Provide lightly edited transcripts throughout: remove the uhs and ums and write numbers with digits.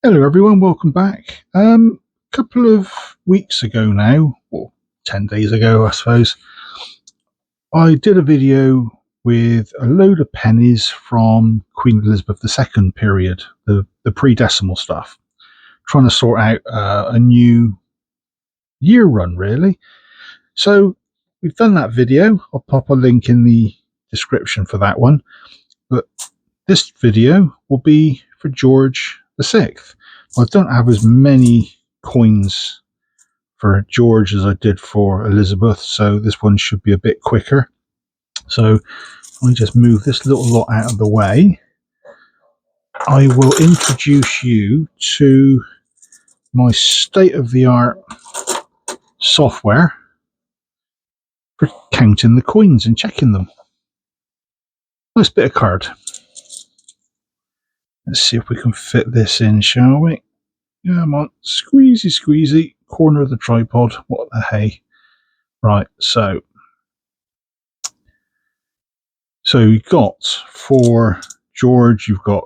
Hello, everyone. Welcome back. Couple of weeks ago now, or 10 days ago, I suppose, I did a video with a load of pennies from Queen Elizabeth II period, the pre-decimal stuff, trying to sort out a new year run, really. So we've done that video. I'll pop a link in the description for that one. But this video will be for George VI. Well, I don't have as many coins for George as I did for Elizabeth, so this one should be a bit quicker. So I just move this little lot out of the way. I will introduce you to my state-of-the-art software for counting the coins and checking them. Nice bit of card. Let's see if we can fit this in, shall we? Come on, squeezy, squeezy, corner of the tripod. What the hey? Right, so you've got for George, you've got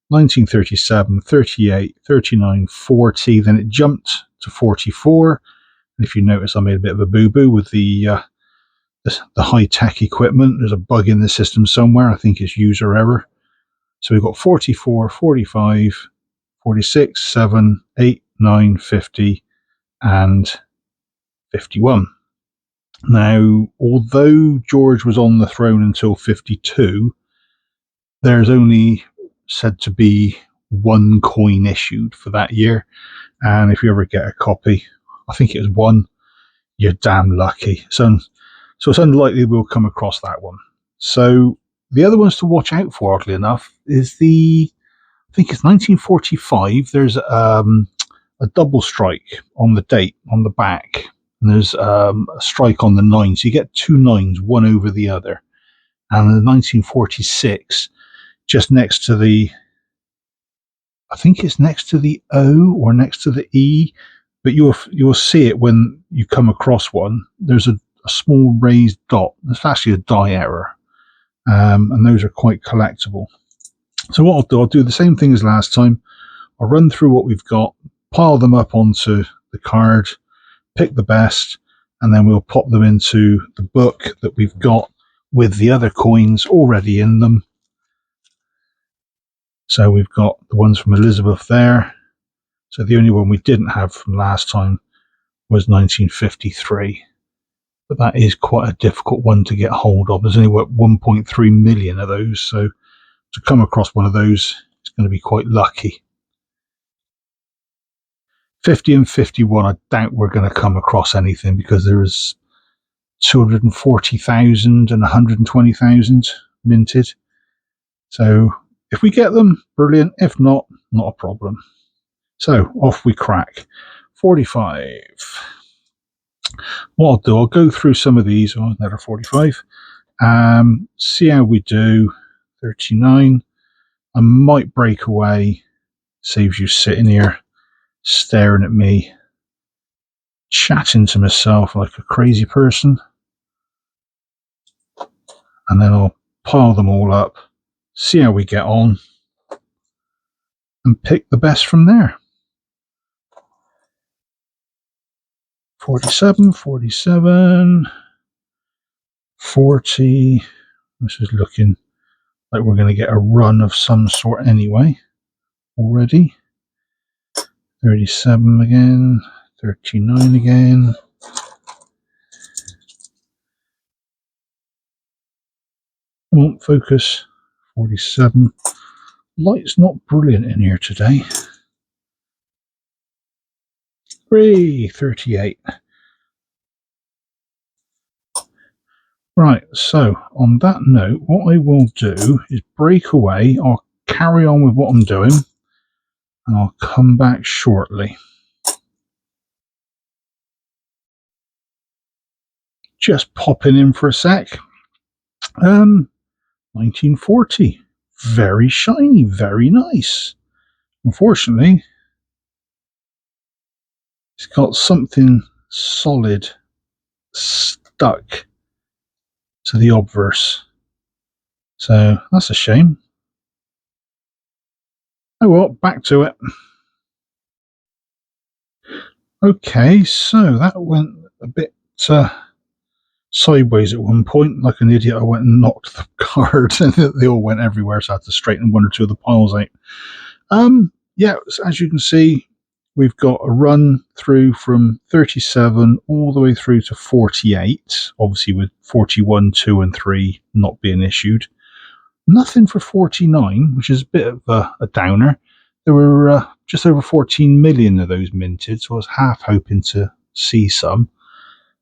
1937, 38, 39, 40. Then it jumped to 44. And if you notice, I made a bit of a boo-boo with the high-tech equipment. There's a bug in the system somewhere. I think it's user error. So we've got 44, 45, 46, 7, 8, 9, 50, and 51. Now, although George was on the throne until 52, there's only said to be one coin issued for that year. And if you ever get a copy, I think it was one, you're damn lucky. So it's unlikely we'll come across that one. So the other ones to watch out for, oddly enough, is I think it's 1945. There's a double strike on the date on the back. And there's a strike on the 9. So you get two 9s, one over the other. And in 1946, just next to I think it's next to the O or next to the E, but you'll see it when you come across one. There's a small raised dot. It's actually a die error, and those are quite collectible. So what I'll do the same thing as last time. I'll run through what we've got, pile them up onto the card, pick the best, and then we'll pop them into the book that we've got with the other coins already in them. So we've got the ones from Elizabeth there. So the only one we didn't have from last time was 1953. But that is quite a difficult one to get hold of. There's only 1.3 million of those. So to come across one of those is going to be quite lucky. 50 and 51, I doubt we're going to come across anything because there is 240,000 and 120,000 minted. So if we get them, brilliant. If not, not a problem. So off we crack. 45. What I'll do, I'll go through some of these. Oh, another 45. See how we do. 39. I might break away. Saves you sitting here staring at me, chatting to myself like a crazy person. And then I'll pile them all up, see how we get on, and pick the best from there. 47, 47, 40. This is looking like we're going to get a run of some sort anyway already. 37 again, 39 again. Won't focus. 47. Light's not brilliant in here today. 38. Right, so on that note, what I will do is break away. I'll carry on with what I'm doing, and I'll come back shortly. Just popping in for a sec. 1940. Very shiny, very nice. Unfortunately, it's got something solid stuck to the obverse. So that's a shame. Oh well, back to it. Okay, so that went a bit sideways at one point. Like an idiot, I went and knocked the cards, and they all went everywhere, so I had to straighten one or two of the piles out. Yeah, as you can see, we've got a run through from 37 all the way through to 48, obviously with 41, 2 and 3 not being issued. Nothing for 49, which is a bit of a downer. There were just over 14 million of those minted, so I was half hoping to see some.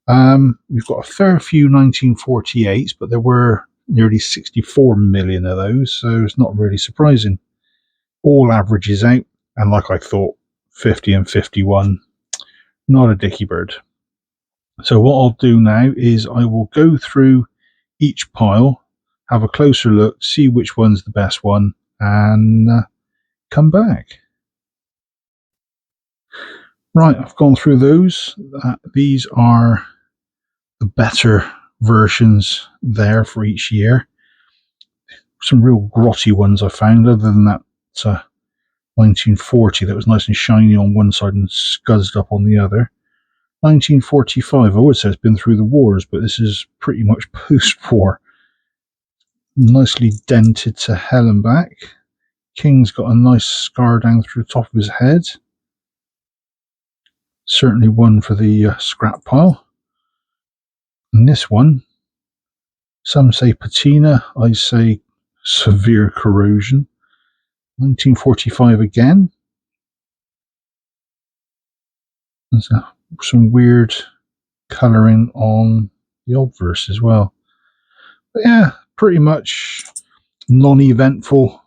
We've got a fair few 1948s, but there were nearly 64 million of those, so it's not really surprising. All averages out, and like I thought, 50 and 51, not a dicky bird. So what I'll do now is I will go through each pile, have a closer look, see which one's the best one, and come back. Right, I've gone through those. These are the better versions there for each year. Some real grotty ones I found, other than that 1940 that was nice and shiny on one side and scuzzed up on the other. 1945, I would say it's been through the wars, but this is pretty much post-war. Nicely dented to hell and back. King's got a nice scar down through the top of his head. Certainly one for the scrap pile. And this one, some say patina, I say severe corrosion. 1945 again. There's some weird colouring on the obverse as well. But yeah, pretty much non-eventful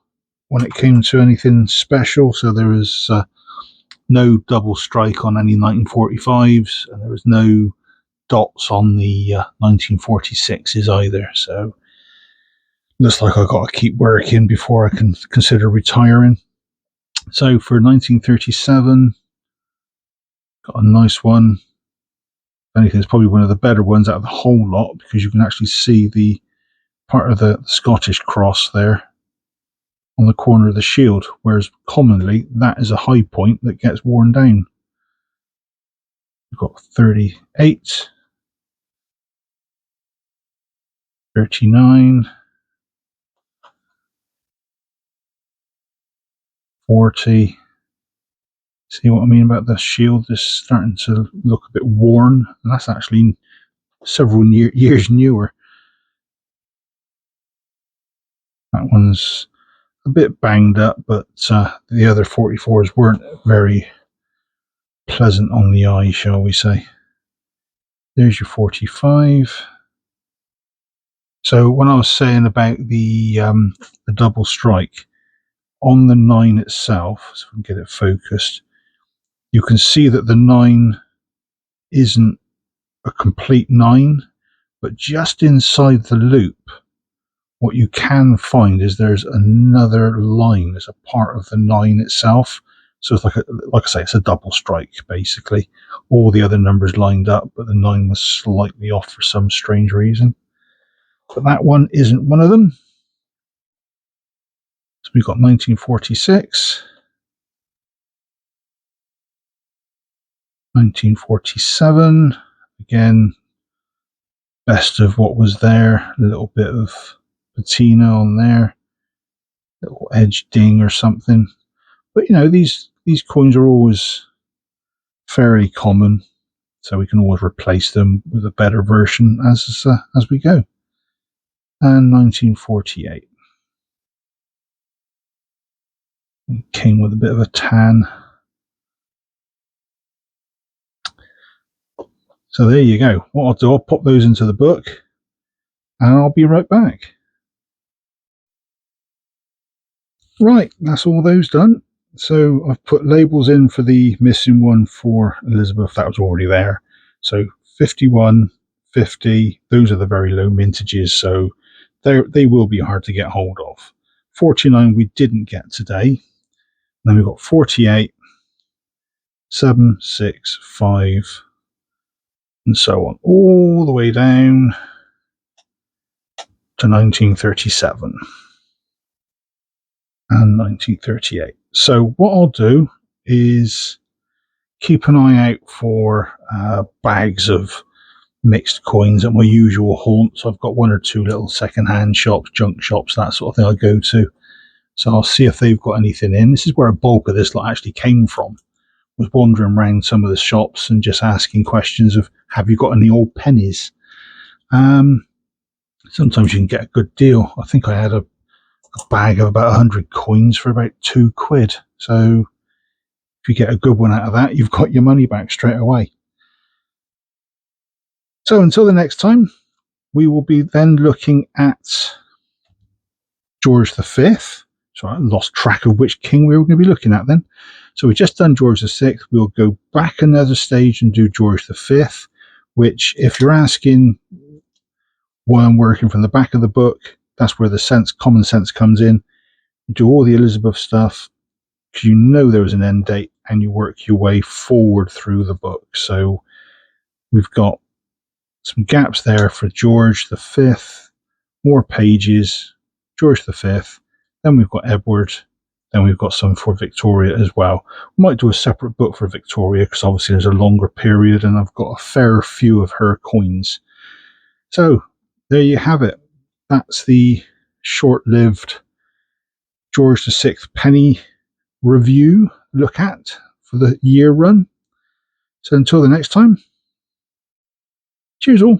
when it came to anything special. So there was no double strike on any 1945s, and there was no dots on the 1946s either. So looks like I've got to keep working before I can consider retiring. So for 1937, got a nice one. If anything, it's probably one of the better ones out of the whole lot, because you can actually see the part of the Scottish cross there on the corner of the shield, whereas commonly that is a high point that gets worn down. We've got 38, 39, 40. See what I mean about the shield is starting to look a bit worn, and that's actually several years newer. That one's a bit banged up, but the other 44s weren't very pleasant on the eye, shall we say. There's your 45. So when I was saying about the double strike on the 9 itself, so we can get it focused, you can see that the 9 isn't a complete 9, but just inside the loop, what you can find is there's another line as a part of the 9 itself. So it's like I say, it's a double strike basically. All the other numbers lined up, but the 9 was slightly off for some strange reason. But that one isn't one of them. So we've got 1946, 1947. Again, best of what was there. A little bit of patina on there, little edge ding or something. But you know, these coins are always fairly common, so we can always replace them with a better version as we go. And 1948, king with a bit of a tan. So there you go. What I'll do, I'll pop those into the book, and I'll be right back. Right, that's all those done. So I've put labels in for the missing one for Elizabeth. That was already there. So 51, 50, those are the very low mintages, so they will be hard to get hold of. 49 we didn't get today. Then we've got 48, 7, 6, 5, and so on, all the way down to 1937 and 1938. So what I'll do is keep an eye out for bags of mixed coins at my usual haunts. I've got one or two little second-hand shops, junk shops, that sort of thing I go to. So I'll see if they've got anything in. This is where a bulk of this lot actually came from. I was wandering around some of the shops and just asking questions of, have you got any old pennies? Sometimes you can get a good deal. I think I had a bag of about 100 coins for about £2. So if you get a good one out of that, you've got your money back straight away. So until the next time, we will be then looking at George V. So I lost track of which king we were going to be looking at then. So we've just done George VI. We'll go back another stage and do George V, which, if you're asking why I'm working from the back of the book, that's where the common sense comes in. You do all the Elizabeth stuff because you know there was an end date, and you work your way forward through the book. So we've got some gaps there for George V, more pages, George V, then we've got Edward, then we've got some for Victoria as well. We might do a separate book for Victoria because obviously there's a longer period and I've got a fair few of her coins. So there you have it. That's the short-lived George VI penny review look at for the year run. So until the next time, cheers all.